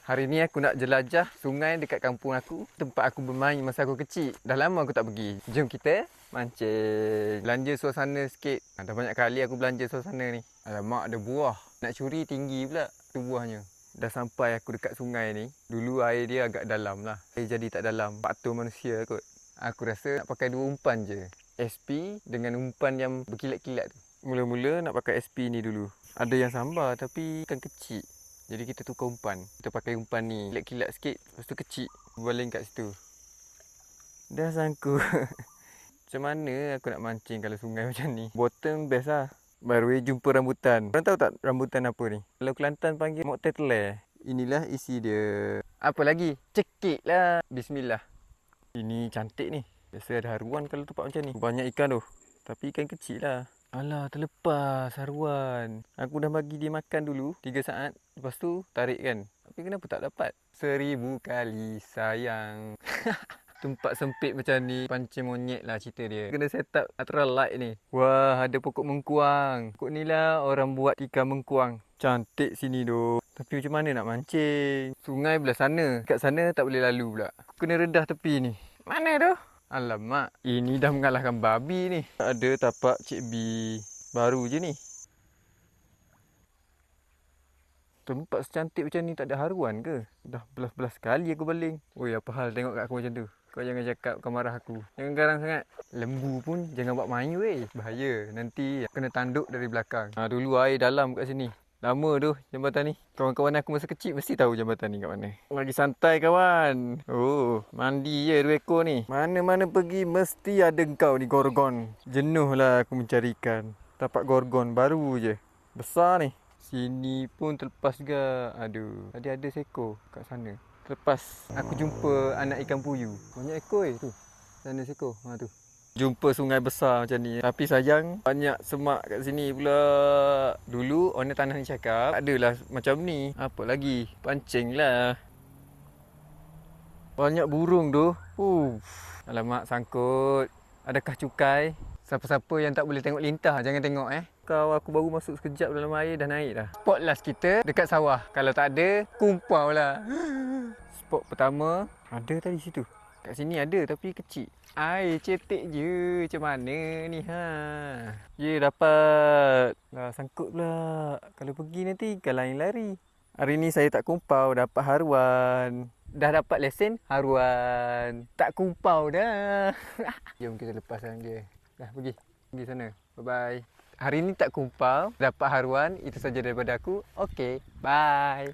Hari ni aku nak jelajah sungai dekat kampung aku, tempat aku bermain masa aku kecil. Dah lama aku tak pergi. Jom kita mancing. Belanja suasana sikit. Dah banyak kali aku belanja suasana ni. Alamak, ada buah. Nak curi tinggi pula tu buahnya. Dah sampai aku dekat sungai ni. Dulu air dia agak dalam lah. Air jadi tak dalam. Faktor manusia kot. Aku rasa nak pakai 2 umpan je. SP dengan umpan yang berkilat-kilat tu. Mula-mula nak pakai SP ni dulu. Ada yang sambar tapi kan kecil. Jadi kita tukar umpan. Kita pakai umpan ni. Kilat-kilat sikit. Lepas tu kecil. Baling kat situ. Dah sangkut. Macam mana aku nak mancing kalau sungai macam ni? Bottom best lah. Baru jumpa rambutan. Korang tahu tak rambutan apa ni? Kalau Kelantan panggil mok teteler. Inilah isi dia. Apa lagi? Cekik lah. Bismillah. Ini cantik ni. Biasa ada haruan kalau tempat macam ni. Banyak ikan tu. Tapi ikan kecil lah. Alah, terlepas haruan. Aku dah bagi dia makan dulu 3 saat. Lepas tu tarik kan. Tapi kenapa tak dapat? 1000 kali sayang. Tempat sempit macam ni, pancing monyet lah cerita dia. Kena set up natural light ni. Wah, ada pokok mengkuang. Pokok ni lah orang buat ikan mengkuang. Cantik sini doh. Tapi macam mana nak mancing? Sungai belah sana. Kat sana tak boleh lalu pula. Aku kena redah tepi ni. Mana doh? Alamak, ini dah mengalahkan babi ni. Ada tapak Cik B. Baru je ni. Tempat secantik macam ni tak ada haruan ke? Dah belas-belas kali aku baling. Oi, apa hal tengok kat aku macam tu? Kau jangan cakap kau marah aku. Jangan garang sangat. Lembu pun jangan buat main weh. Bahaya. Nanti kena tanduk dari belakang. Dulu air dalam kat sini. Lama tu jambatan ni. Kawan-kawan aku masa kecil mesti tahu jambatan ni kat mana. Lagi santai kawan. Oh, mandi je 2 ekor ni. Mana-mana pergi mesti ada engkau ni gorgon. Jenuhlah aku mencari ikan. Tapak gorgon baru je. Besar ni. Sini pun terlepas juga. Aduh, tadi ada seekor kat sana. Terlepas. Aku jumpa anak ikan puyuh. Banyak ekor tu. Sana seekor. Tu. Jumpa sungai besar macam ni. Tapi sayang banyak semak kat sini pula. Dulu owner tanah ni cakap tak adalah macam ni. Apa lagi? Pancing lah. Banyak burung tu. Alamak, sangkut. Adakah cukai? Siapa-siapa yang tak boleh tengok lintah jangan tengok Kau aku baru masuk sekejap dalam air dah naik dah. Spot last kita dekat sawah. Kalau tak ada, kumpau lah. Spot pertama ada tadi situ. Kat sini ada tapi kecil. Air cetek je. Macam mana ni dapat. Lah sangkut pula. Kalau pergi nanti ikan lain lari. Hari ni saya tak kumpau, dapat haruan. Dah dapat lesen haruan. Tak kumpau dah. Jom kita lepaskan dia. Dah pergi. Pergi sana. Bye-bye. Hari ni tak kumpau, dapat haruan. Itu saja daripada aku. Okey, bye.